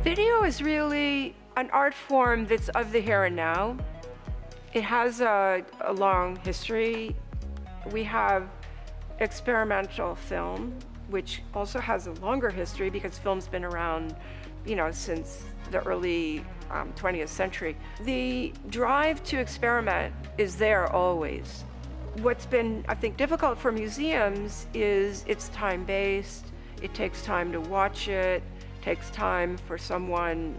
Video is really an art form that's of the here and now. It has a long history. We have experimental film, which also has a longer history because film's been around, since the early 20th century. The drive to experiment is there always. What's been, I think, difficult for museums is it's time-based. It takes time to watch it. Takes time for someone,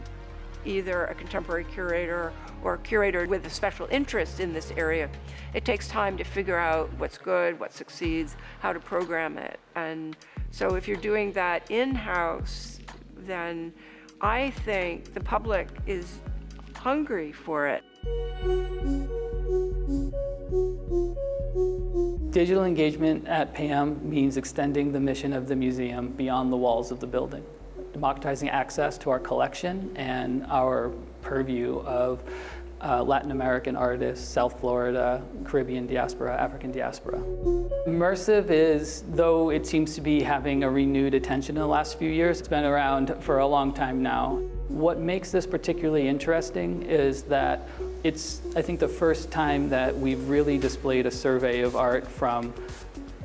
either a contemporary curator or a curator with a special interest in this area. It takes time to figure out what's good, what succeeds, how to program it. And so if you're doing that in-house, then I think the public is hungry for it. Digital engagement at PAM means extending the mission of the museum beyond the walls of the building, democratizing access to our collection and our purview of Latin American artists, South Florida, Caribbean diaspora, African diaspora. Immersive is, though it seems to be having a renewed attention in the last few years, it's been around for a long time now. What makes this particularly interesting is that it's, I think, the first time that we've really displayed a survey of art from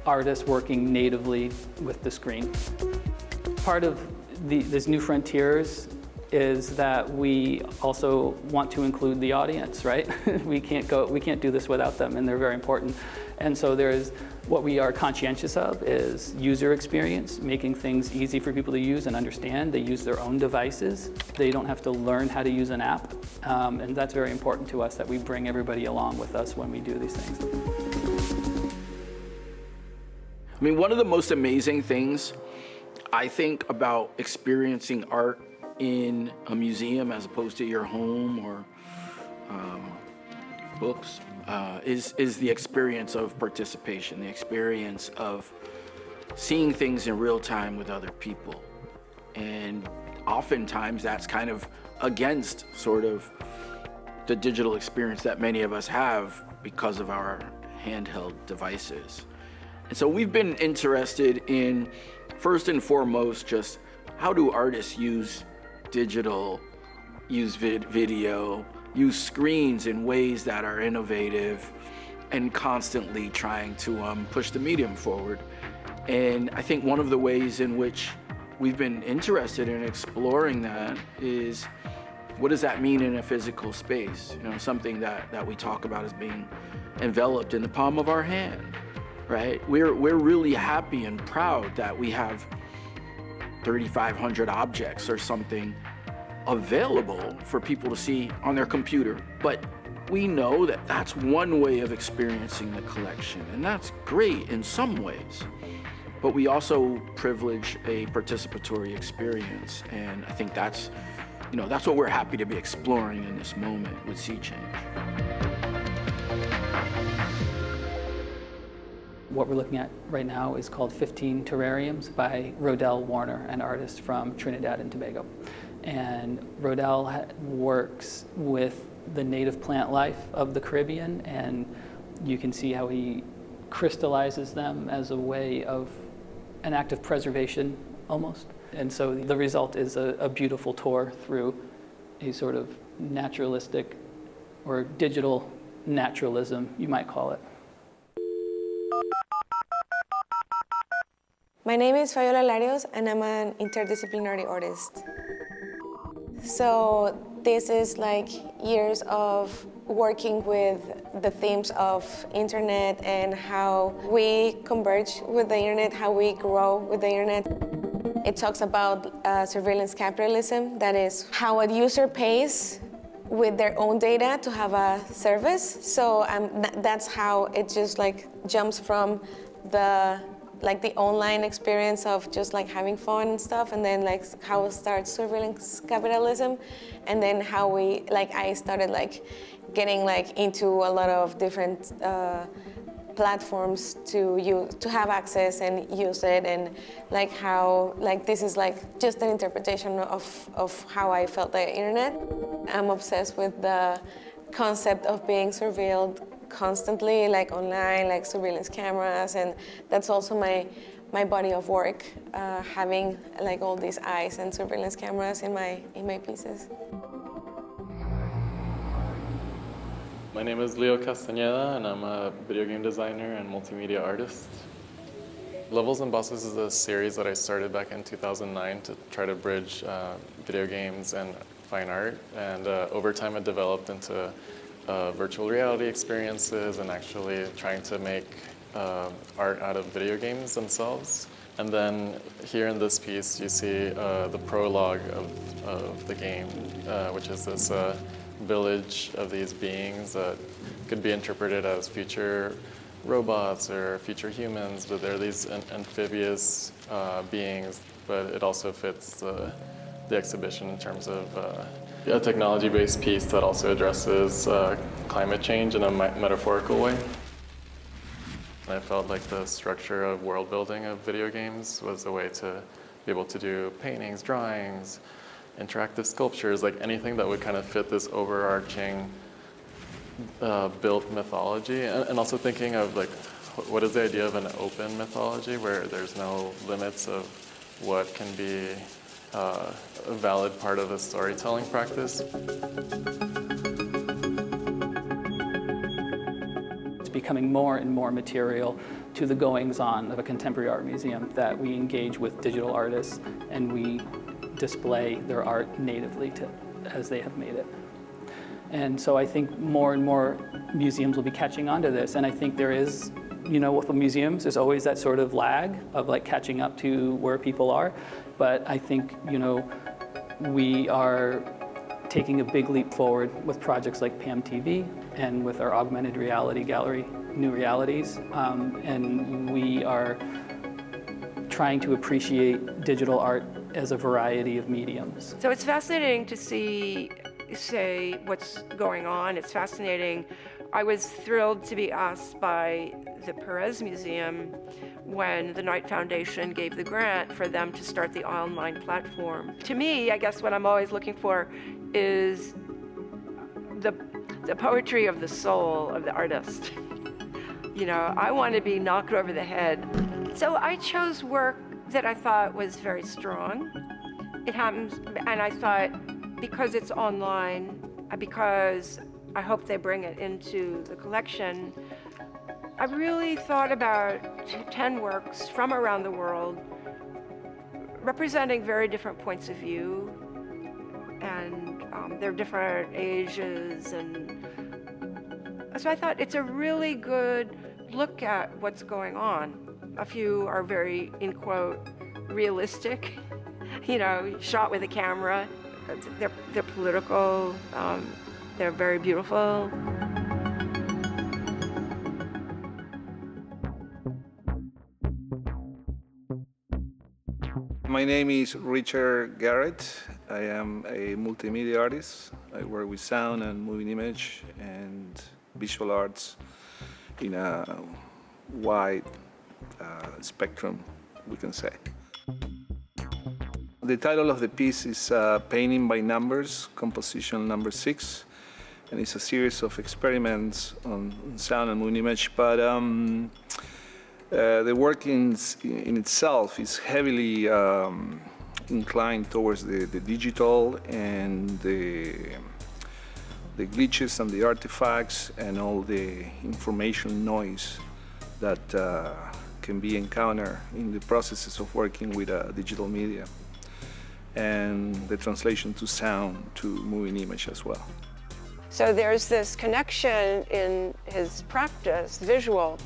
artists working natively with the screen. Part of these new frontiers is that we also want to include the audience, right? We can't do this without them, and they're very important. And so what we are conscientious of is user experience, making things easy for people to use and understand. They use their own devices. They don't have to learn how to use an app. And that's very important to us, that we bring everybody along with us when we do these things. I mean, one of the most amazing things I think about experiencing art in a museum as opposed to your home or books is the experience of participation, the experience of seeing things in real time with other people. And oftentimes that's kind of against sort of the digital experience that many of us have because of our handheld devices. And so we've been interested in, first and foremost, just how do artists use digital, use video, use screens in ways that are innovative and constantly trying to push the medium forward. And I think one of the ways in which we've been interested in exploring that is, what does that mean in a physical space? Something that we talk about as being enveloped in the palm of our hand, right? We're really happy and proud that we have 3,500 objects or something available for people to see on their computer. But we know that that's one way of experiencing the collection, and that's great in some ways. But we also privilege a participatory experience, and I think that's what we're happy to be exploring in this moment with Sea Change. What we're looking at right now is called 15 Terrariums by Rodell Warner, an artist from Trinidad and Tobago. And Rodell works with the native plant life of the Caribbean, and you can see how he crystallizes them as a way of an act of preservation, almost. And so the result is a beautiful tour through a sort of naturalistic or digital naturalism, you might call it. My name is Fabiola Larios, and I'm an interdisciplinary artist. So this is like years of working with the themes of internet and how we converge with the internet, how we grow with the internet. It talks about surveillance capitalism, that is how a user pays with their own data to have a service. So that's how it just like jumps from the online experience of just like having fun and stuff, and then like how it starts surveillance capitalism, and then how I started like getting like into a lot of different platforms to have access and use it, and like how like this is like just an interpretation of how I felt the internet. I'm obsessed with the concept of being surveilled constantly, like online, like surveillance cameras, and that's also my body of work, having like all these eyes and surveillance cameras in my pieces. My name is Leo Castañeda, and I'm a video game designer and multimedia artist. Levels and Bosses is a series that I started back in 2009 to try to bridge video games and fine art. And over time it developed into virtual reality experiences and actually trying to make art out of video games themselves. And then here in this piece you see the prologue of the game, which is this village of these beings that could be interpreted as future robots or future humans, but they're these amphibious beings. But it also fits the exhibition in terms of a technology-based piece that also addresses climate change in a metaphorical way. I felt like the structure of world building of video games was a way to be able to do paintings, drawings, interactive sculptures, like anything that would kind of fit this overarching built mythology. And also thinking of like, what is the idea of an open mythology where there's no limits of what can be a valid part of a storytelling practice. It's becoming more and more material to the goings-on of a contemporary art museum that we engage with digital artists and we display their art natively as they have made it. And so I think more and more museums will be catching on to this. And I think there is, with the museums, there's always that sort of lag of like catching up to where people are. But I think, we are taking a big leap forward with projects like PAM TV and with our augmented reality gallery, New Realities. And we are trying to appreciate digital art as a variety of mediums. So it's fascinating to say what's going on. It's fascinating. I was thrilled to be asked by the Perez Museum when the Knight Foundation gave the grant for them to start the online platform. To me, I guess what I'm always looking for is the poetry of the soul of the artist. I want to be knocked over the head. So I chose work that I thought was very strong. It happens, and I thought because it's online, because I hope they bring it into the collection, I really thought about 10 works from around the world representing very different points of view and their different ages. And so I thought it's a really good look at what's going on. A few are very, in quote, realistic, shot with a camera. They're political, they're very beautiful. My name is Richard Garrett. I am a multimedia artist. I work with sound and moving image and visual arts in a wide spectrum, we can say. The title of the piece is Painting by Numbers, composition number 6, and it's a series of experiments on sound and moving image, but the work in itself is heavily inclined towards the digital and the glitches and the artifacts and all the information noise that can be encountered in the processes of working with digital media, and the translation to sound, to moving image as well. So there's this connection in his practice, visual,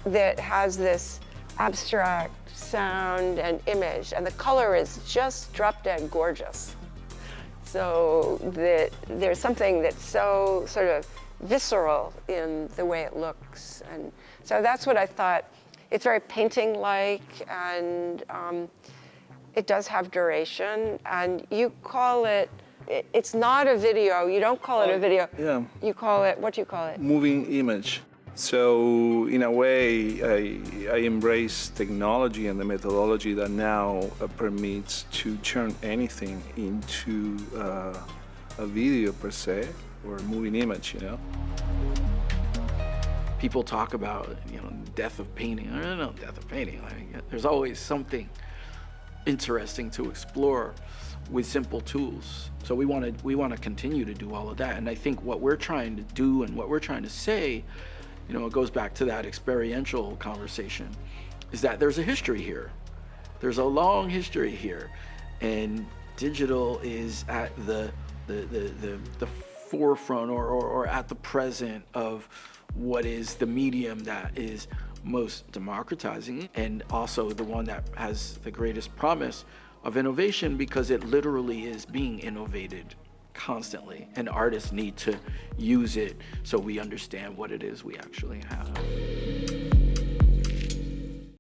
that has this abstract sound and image, and the color is just drop dead gorgeous. So that there's something that's so sort of visceral in the way it looks. And so that's what I thought. It's very painting-like, and it does have duration, and you call it, it's not a video, you don't call it a video. Yeah. You call it, what do you call it? Moving image. So in a way, I embrace technology and the methodology that now permits to turn anything into a video per se, or a moving image, people talk about, death of painting. I don't know, death of painting. There's always something interesting to explore with simple tools. So we want to continue to do all of that. And I think what we're trying to do and what we're trying to say, it goes back to that experiential conversation, is that there's a history here. There's a long history here, and digital is at the forefront or at the present of what is the medium that is most democratizing, and also the one that has the greatest promise of innovation, because it literally is being innovated constantly, and artists need to use it so we understand what it is we actually have.